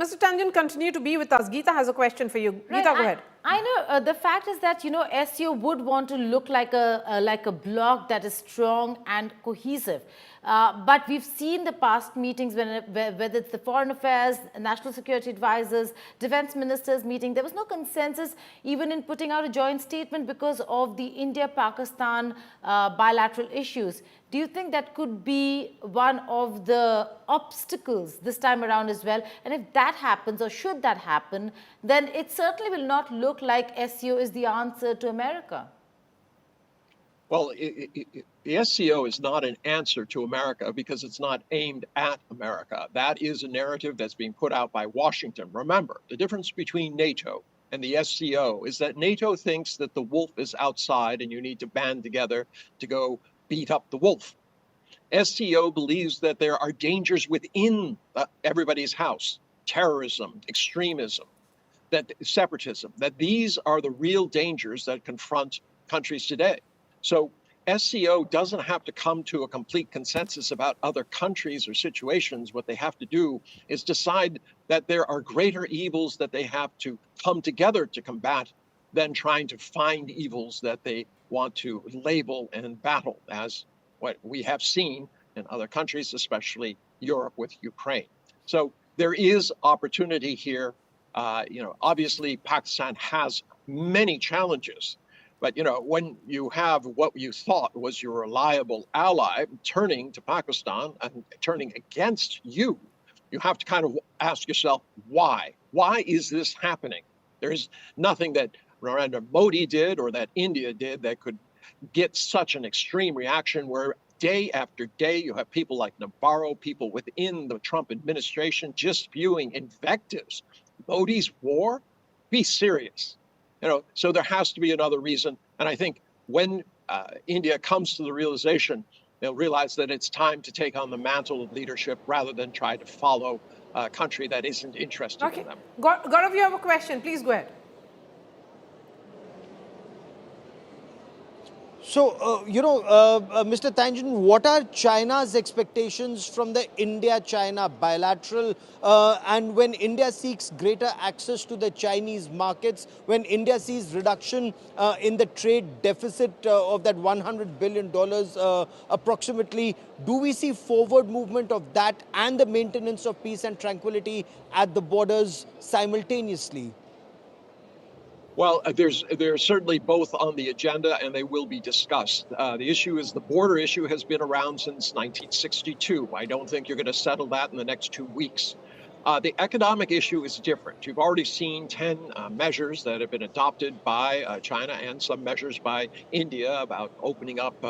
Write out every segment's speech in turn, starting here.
Mr. Tangent, continue to be with us. Geeta has a question for you. Right. Geeta, go ahead. I know the fact is that, SCO would want to look like a bloc that is strong and cohesive. But we've seen the past meetings, whether it's the foreign affairs, national security advisors, defense ministers meeting, there was no consensus even in putting out a joint statement because of the India-Pakistan bilateral issues. Do you think that could be one of the obstacles this time around as well? And if that happens, or should that happen, then it certainly will not look like SCO is the answer to America. Well, the SCO is not an answer to America because it's not aimed at America. That is a narrative that's being put out by Washington. Remember, the difference between NATO and the SCO is that NATO thinks that the wolf is outside and you need to band together to go beat up the wolf. SCO believes that there are dangers within everybody's house, terrorism, extremism, that separatism, that these are the real dangers that confront countries today. So SCO doesn't have to come to a complete consensus about other countries or situations. What they have to do is decide that there are greater evils that they have to come together to combat than trying to find evils that they want to label and battle, as what we have seen in other countries, especially Europe with Ukraine. So there is opportunity here. Obviously Pakistan has many challenges, but when you have what you thought was your reliable ally turning to Pakistan and turning against you, you have to kind of ask yourself, why? Why is this happening? There's nothing that Narendra Modi did or that India did that could get such an extreme reaction where day after day you have people like Navarro, people within the Trump administration just spewing invectives. Modi's war? Be serious. So there has to be another reason. And I think when India comes to the realization, they'll realize that it's time to take on the mantle of leadership rather than try to follow a country that isn't interested in them. Gaurav, you have a question. Please go ahead. So, Mr. Tangent, what are China's expectations from the India-China bilateral? And when India seeks greater access to the Chinese markets, when India sees reduction in the trade deficit of that $100 billion approximately, do we see forward movement of that and the maintenance of peace and tranquility at the borders simultaneously? Well, there's certainly both on the agenda, and they will be discussed. The issue is the border issue has been around since 1962. I don't think you're going to settle that in the next 2 weeks. The economic issue is different. You've already seen 10 measures that have been adopted by China and some measures by India about opening up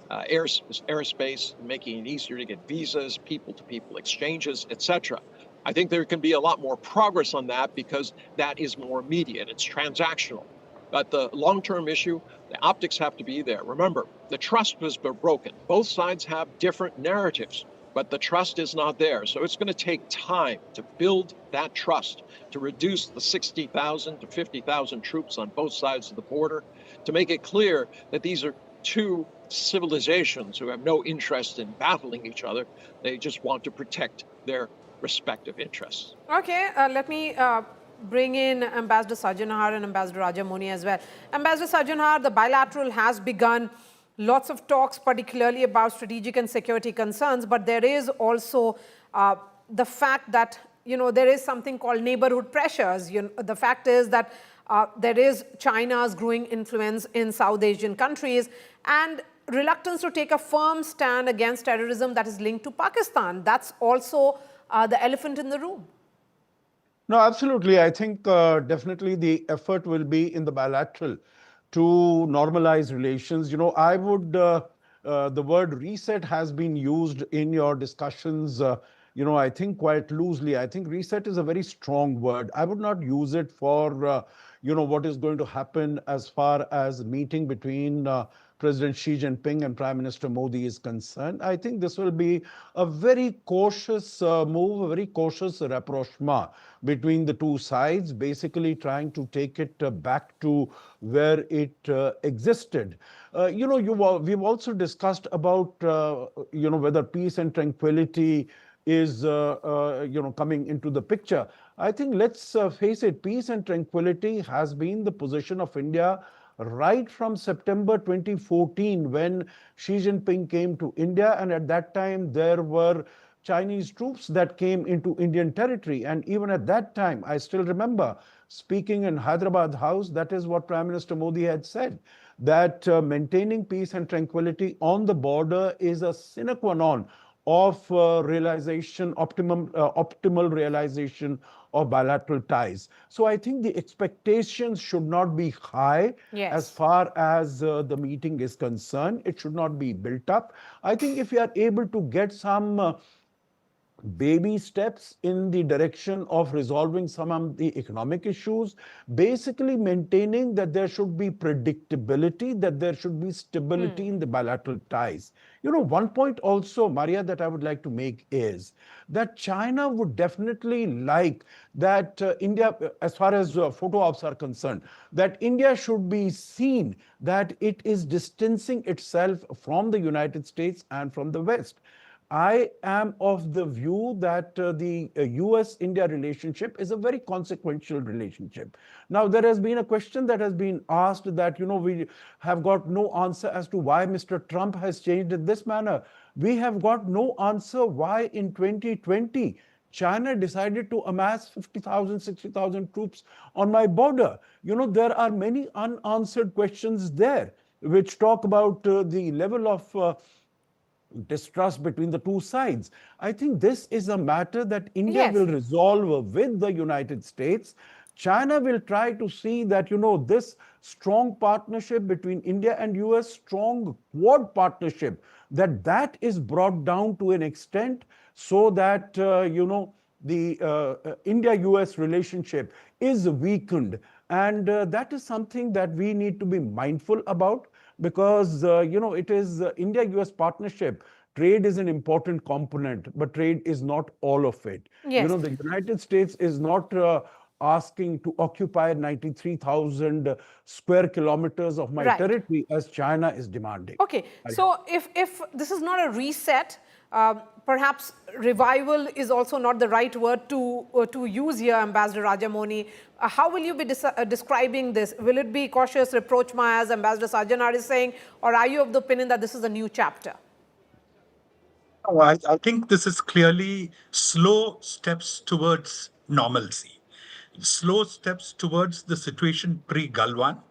airspace, making it easier to get visas, people-to-people exchanges, etc. I think there can be a lot more progress on that because that is more immediate. It's transactional. But the long-term issue, the optics have to be there. Remember, the trust has been broken. Both sides have different narratives, but the trust is not there. So it's going to take time to build that trust, to reduce the 60,000 to 50,000 troops on both sides of the border, to make it clear that these are two civilizations who have no interest in battling each other. They just want to protect their respective interests. Okay, let me bring in Ambassador Sajjanhar and Ambassador Rajamoni as well. Ambassador Sajjanhar, the bilateral has begun. Lots of talks, particularly about strategic and security concerns, but there is also the fact that there is something called neighborhood pressures. The fact is that there is China's growing influence in South Asian countries and reluctance to take a firm stand against terrorism that is linked to Pakistan. That's also the elephant in the room. No, absolutely. I think definitely the effort will be in the bilateral to normalize relations. I would, the word reset has been used in your discussions, I think quite loosely. I think reset is a very strong word. I would not use it for, what is going to happen as far as meeting between President Xi Jinping and Prime Minister Modi is concerned. I think this will be a very cautious move, a very cautious rapprochement between the two sides, basically trying to take it back to where it existed. We've also discussed about, whether peace and tranquility is, coming into the picture. I think let's face it, peace and tranquility has been the position of India right from September 2014 when Xi Jinping came to India. And at that time, there were Chinese troops that came into Indian territory. And even at that time, I still remember speaking in Hyderabad House, that is what Prime Minister Modi had said, that maintaining peace and tranquility on the border is a sine qua non of optimal realization of bilateral ties. So I think the expectations should not be high as Yes. far as the meeting is concerned. It should not be built up. I think if we are able to get some baby steps in the direction of resolving some of the economic issues, basically maintaining that there should be predictability, that there should be stability in the bilateral ties. You know, one point also, Maria, that I would like to make is that China would definitely like that India, as far as photo ops are concerned, that India should be seen that it is distancing itself from the United States and from the West. I am of the view that the US-India relationship is a very consequential relationship. Now, there has been a question that has been asked that, you know, we have got no answer as to why Mr. Trump has changed in this manner. We have got no answer why in 2020 China decided to amass 50,000, 60,000 troops on my border. You know, there are many unanswered questions there which talk about the level of distrust between the two sides. I think this is a matter that India Yes. will resolve with the United States. China will try to see that, you know, this strong partnership between India and US, strong Quad partnership, that is brought down to an extent so that, you know, the India-US relationship is weakened. And that is something that we need to be mindful about because, you know, it is India-US partnership. Trade is an important component, but trade is not all of it. You Yes. know, the United States is not asking to occupy 93,000 square kilometers of my Right. territory as China is demanding. Okay, so if this is not a reset, perhaps revival is also not the right word to use here, Ambassador Rajamoni. How will you be describing this? Will it be cautious rapprochement, as Ambassador Sajanar is saying, or are you of the opinion that this is a new chapter? Oh, I think this is clearly slow steps towards normalcy, slow steps towards the situation pre-Galwan,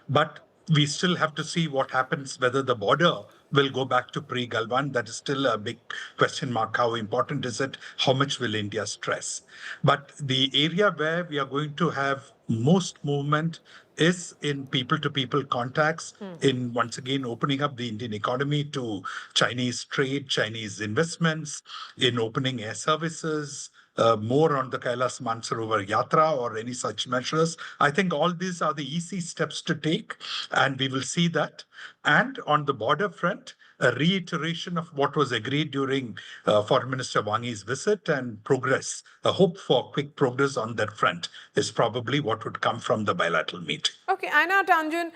but we still have to see what happens, whether the border will go back to pre-Galwan. That is still a big question mark. How important is it? How much will India stress? But the area where we are going to have most movement is in people-to-people contacts, in once again opening up the Indian economy to Chinese trade, Chinese investments, in opening air services, more on the Kailas Mansarovar Yatra or any such measures. I think all these are the easy steps to take, and we will see that. And on the border front, a reiteration of what was agreed during Foreign Minister Wang Yi's visit and progress. A hope for quick progress on that front is probably what would come from the bilateral meeting. Okay, Aina Tanjun,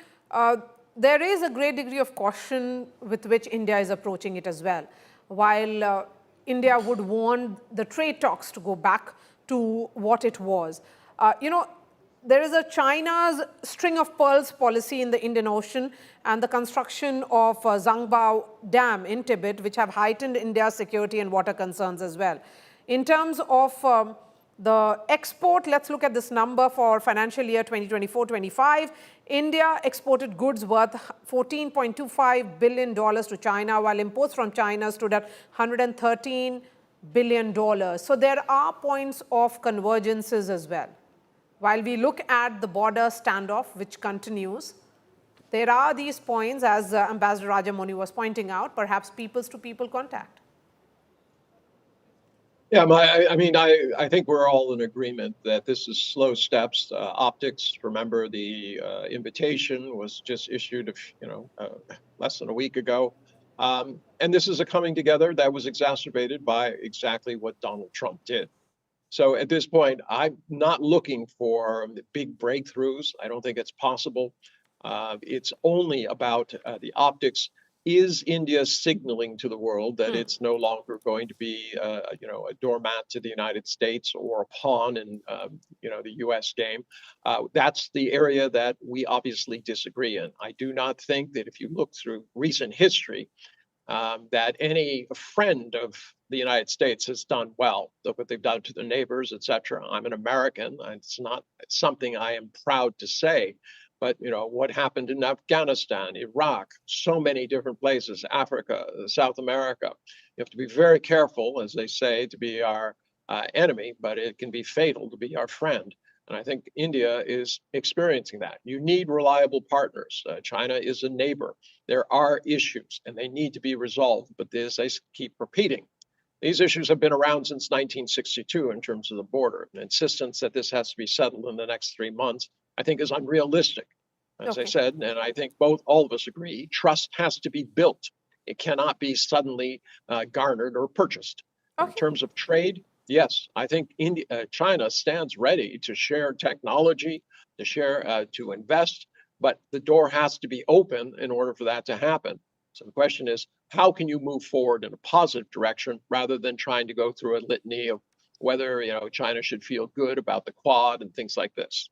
there is a great degree of caution with which India is approaching it as well. While India would want the trade talks to go back to what it was. You know, there is a China's string of pearls policy in the Indian Ocean and the construction of Zangbao Dam in Tibet, which have heightened India's security and water concerns as well. In terms of the export, let's look at this number for financial year 2024-25. India exported goods worth $14.25 billion to China, while imports from China stood at $113 billion. So there are points of convergences as well. While we look at the border standoff, which continues, there are these points, as Ambassador Rajamoni was pointing out, perhaps peoples-to-people contact. Yeah, I think we're all in agreement that this is slow steps. Optics, remember the invitation was just issued, less than a week ago. And this is a coming together that was exacerbated by exactly what Donald Trump did. So at this point, I'm not looking for big breakthroughs. I don't think it's possible. It's only about the optics. is India signaling to the world that it's no longer going to be, a doormat to the United States or a pawn in, the U.S. game? That's the area that we obviously disagree in. I do not think that if you look through recent history, that any friend of the United States has done well. Look what they've done to their neighbors, et cetera. I'm an American. It's not something I am proud to say. But what happened in Afghanistan, Iraq, so many different places, Africa, South America. You have to be very careful, as they say, to be our enemy, but it can be fatal to be our friend. And I think India is experiencing that. You need reliable partners. China is a neighbor. There are issues and they need to be resolved. But as I keep repeating, these issues have been around since 1962 in terms of the border. An insistence that this has to be settled in the next 3 months, I think, is unrealistic. As I said, and I think all of us agree, trust has to be built. It cannot be suddenly garnered or purchased. In terms of trade, yes, I think China stands ready to share technology, to invest, but the door has to be open in order for that to happen. So the question is, how can you move forward in a positive direction rather than trying to go through a litany of whether China should feel good about the Quad and things like this?